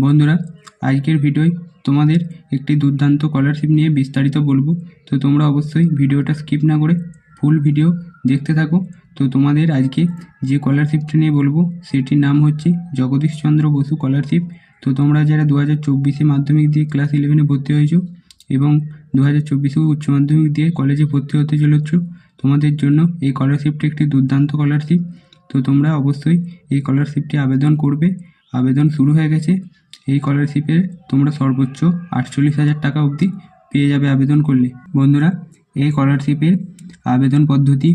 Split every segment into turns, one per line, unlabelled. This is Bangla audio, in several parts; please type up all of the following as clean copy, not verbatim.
বন্ধুরা, আজকের ভিডিওয় তোমাদের একটি দুর্দান্ত স্কলারশিপ নিয়ে বিস্তারিত বলবো। তো তোমরা অবশ্যই ভিডিওটা স্কিপ না করে ফুল ভিডিও দেখতে থাকো। তো তোমাদের আজকে যে স্কলারশিপটি নিয়ে বলবো সেটির নাম হচ্ছে জগদীশচন্দ্র বসু স্কলারশিপ। তো তোমরা যারা 2024-এ মাধ্যমিক দিয়ে ক্লাস 11-এ ভর্তি হয়েছো এবং 2024-এ উচ্চ মাধ্যমিক দিয়ে কলেজে ভর্তি হতে চলেছ, তোমাদের জন্য এই স্কলারশিপটি একটি দুর্দান্ত স্কলারশিপ। তো তোমরা অবশ্যই এই স্কলারশিপটি আবেদন করবে। আবেদন শুরু হয়ে গেছে। এই স্কলারশিপে তোমরা সর্বোচ্চ 48,000 টাকা অবধি পেয়ে যাবে আবেদন করলে। বন্ধুরা, এই স্কলারশিপের আবেদন পদ্ধতি,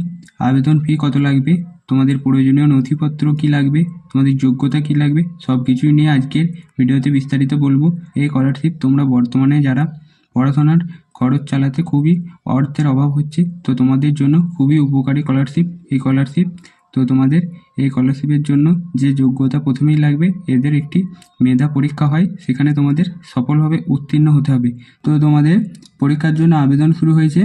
আবেদন ফি কত লাগবে, তোমাদের প্রয়োজনীয় নথিপত্র কী লাগবে, তোমাদের যোগ্যতা কী লাগবে, সব কিছুই নিয়ে আজকের ভিডিওতে বিস্তারিত বলবো। এই স্কলারশিপ তোমরা বর্তমানে যারা পড়াশোনার খরচ চালাতে খুবই অর্থের অভাব হচ্ছে, তো তোমাদের জন্য খুবই উপকারী স্কলারশিপ এই স্কলারশিপ। তো তোমাদের এই স্কলারশিপের জন্য যে যোগ্যতা প্রথমেই লাগবে, এদের একটি মেধা পরীক্ষা হয়, সেখানে তোমাদের সফলভাবে উত্তীর্ণ হতে হবে। তো তোমাদের পরীক্ষার জন্য আবেদন শুরু হয়েছে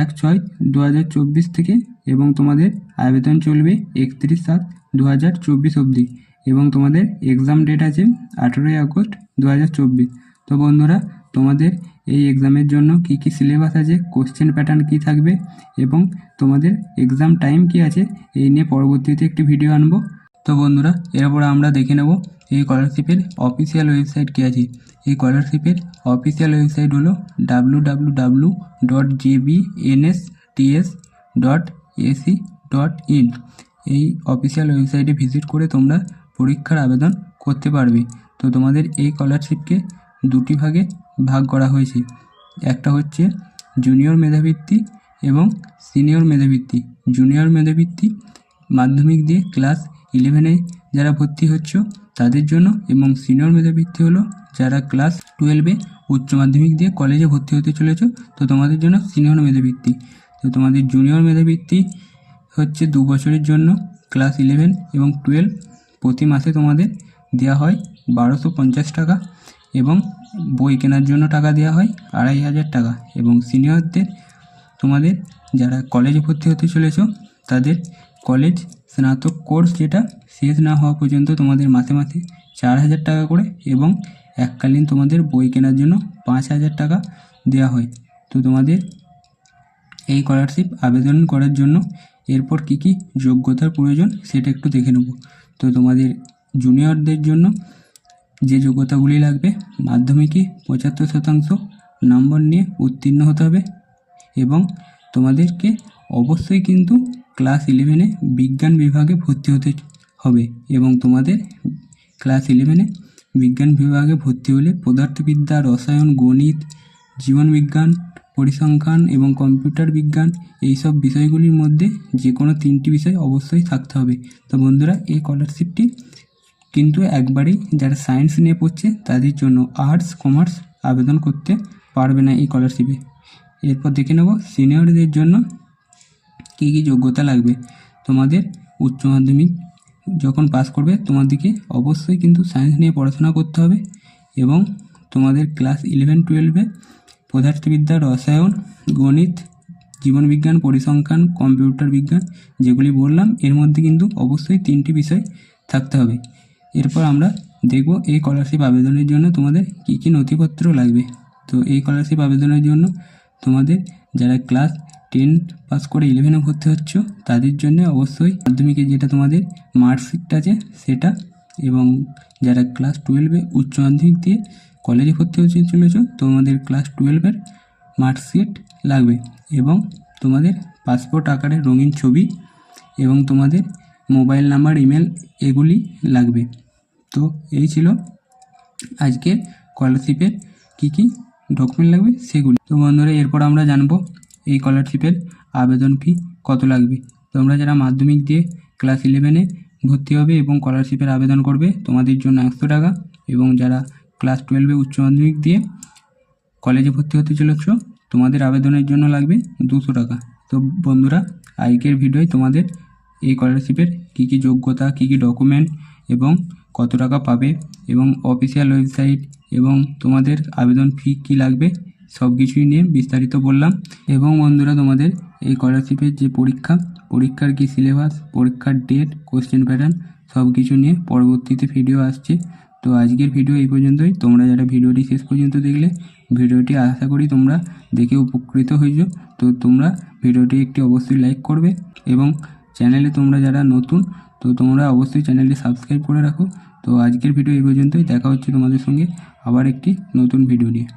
1/6/2024 থেকে এবং তোমাদের আবেদন চলবে 31/7/2024 অবধি এবং তোমাদের এক্সাম ডেট আছে 18 আগস্ট 2024। তো বন্ধুরা, তোমাদের এই এক্সামের জন্য কী কী সিলেবাস আছে, কোশ্চেন প্যাটার্ন কী থাকবে এবং তোমাদের এক্সাম টাইম কী আছে, এই নিয়ে পরবর্তীতে একটি ভিডিও আনবো। তো বন্ধুরা, এরপর আমরা দেখে নেব এই স্কলারশিপের অফিসিয়াল ওয়েবসাইট কী আছে। এই স্কলারশিপের অফিসিয়াল ওয়েবসাইট হলো www.jbnsts.ac.in। এই অফিসিয়াল ওয়েবসাইটে ভিজিট করে তোমরা পরীক্ষার আবেদন করতে পারবে। তো তোমাদের এই স্কলারশিপকে দুটি ভাগে ভাগ করা হয়েছে। একটা হচ্ছে জুনিয়র মেধাবৃত্তি এবং সিনিয়র মেধাবৃত্তি। জুনিয়র মেধাবৃত্তি মাধ্যমিক দিয়ে ক্লাস 11-এ যারা ভর্তি হচ্ছ তাদের জন্য, এবং সিনিয়র মেধাবৃত্তি হলো যারা ক্লাস 12-এ উচ্চ মাধ্যমিক দিয়ে কলেজে ভর্তি হতে চলেছ, তো তোমাদের জন্য সিনিয়র মেধাবৃত্তি। তো তোমাদের জুনিয়র মেধাবৃত্তি হচ্ছে 2 বছরের জন্য, ক্লাস 11 এবং 12 প্রতি মাসে তোমাদের দেওয়া হয় 1250 টাকা এবং বই কেনার জন্য টাকা দেওয়া হয় 2500 টাকা। এবং সিনিয়রদের তোমাদের যারা কলেজে ভর্তি হতে চলেছ তাদের কলেজ স্নাতক কোর্স যেটা শেষ না হওয়া পর্যন্ত তোমাদের মাসে মাসে 4000 টাকা করে এবং এককালীন তোমাদের বই কেনার জন্য 5000 টাকা দেওয়া হয়। তো তোমাদের এই স্কলারশিপ আবেদন করার জন্য এরপর কী কী যোগ্যতার প্রয়োজন সেটা একটু দেখে নেব। তো তোমাদের জুনিয়রদের জন্য যে যোগ্যতাগুলি লাগবে, মাধ্যমিকে 75% নম্বর নিয়ে উত্তীর্ণ হতে হবে এবং তোমাদেরকে অবশ্যই কিন্তু ক্লাস 11-এ বিজ্ঞান বিভাগে ভর্তি হতে হবে এবং তোমাদের ক্লাস 11-এ বিজ্ঞান বিভাগে ভর্তি হলে পদার্থবিদ্যা, রসায়ন, গণিত, জীবনবিজ্ঞান, পরিসংখ্যান এবং কম্পিউটার বিজ্ঞান এই সব বিষয়গুলির মধ্যে যে কোনো 3টি বিষয় অবশ্যই থাকতে হবে। তো বন্ধুরা, এই স্কলারশিপটি কিন্তু একবারেই যারা সায়েন্স নিয়ে পড়ছে তাদের জন্য, আর্টস কমার্স আবেদন করতে পারবে না এই স্কলারশিপে। এরপর দেখে নেব সিনিয়রদের জন্য কী কী যোগ্যতা লাগবে। তোমাদের উচ্চ মাধ্যমিক যখন পাস করবে তোমাদেরকে অবশ্যই কিন্তু সায়েন্স নিয়ে পড়াশোনা করতে হবে এবং তোমাদের ক্লাস 11-12-এ পদার্থবিদ্যা, রসায়ন, গণিত, জীবনবিজ্ঞান, পরিসংখ্যান, কম্পিউটার বিজ্ঞান যেগুলি বললাম এর মধ্যে কিন্তু অবশ্যই 3টি বিষয় থাকতে হবে। এরপর আমরা দেখব এই স্কলারশিপ আবেদনের জন্য তোমাদের কী কী নথিপত্র লাগবে। তো এই স্কলারশিপ আবেদনের জন্য তোমাদের যারা ক্লাস 10 পাস করে 11-এ ভর্তি হচ্ছ তাদের জন্য অবশ্যই মাধ্যমিকে যেটা তোমাদের মার্কশিট আছে সেটা, এবং যারা ক্লাস 12-এ উচ্চ মাধ্যমিক দিয়ে কলেজে ভর্তি হতে চলেছ তোমাদের ক্লাস 12-এর মার্কশিট লাগবে এবং তোমাদের পাসপোর্ট আকারের রঙিন ছবি এবং তোমাদের মোবাইল নাম্বার, ইমেল এগুলি লাগবে। তো এই ছিল আজকে স্কলারশিপের কী কী ডকুমেন্ট লাগবে সেগুলি। তো বন্ধুরা, এরপর আমরা জানবো এই স্কলারশিপের আবেদন ফি কত লাগবে। তোমরা যারা মাধ্যমিক দিয়ে ক্লাস 11-এ ভর্তি হবে এবং স্কলারশিপের আবেদন করবে তোমাদের জন্য 100 টাকা, এবং যারা ক্লাস 12-এ উচ্চ মাধ্যমিক দিয়ে কলেজে ভর্তি হতে চলেছ তোমাদের আবেদনের জন্য লাগবে 200 টাকা। তো বন্ধুরা, আজকের ভিডিওয় তোমাদের এই স্কলারশিপের কী কী যোগ্যতা, কী কী ডকুমেন্ট এবং কত টাকা পাবে এবং অফিসিয়াল ওয়েবসাইট এবং তোমাদের আবেদন ফি কী লাগবে সব কিছুই নিয়ে বিস্তারিত বললাম। এবং বন্ধুরা, তোমাদের এই স্কলারশিপের যে পরীক্ষার কী সিলেবাস, পরীক্ষার ডেট, কোশ্চেন প্যাটার্ন সব কিছু নিয়ে পরবর্তীতে ভিডিও আসছে। তো আজকের ভিডিও এই পর্যন্তই। তোমরা যারা ভিডিওটি শেষ পর্যন্ত দেখলে, ভিডিওটি আশা করি তোমরা দেখে উপকৃত হয়েছো। তো তোমরা ভিডিওটি একটি অবশ্যই লাইক করবে এবং চ্যানেলে তোমরা যারা নতুন, তো তোমরা অবশ্যই চ্যানেলটি সাবস্ক্রাইব করে রাখো। তো আজকের ভিডিও এই পর্যন্তই। দেখা হচ্ছে তোমাদের সঙ্গে আবার একটি নতুন ভিডিও নিয়ে।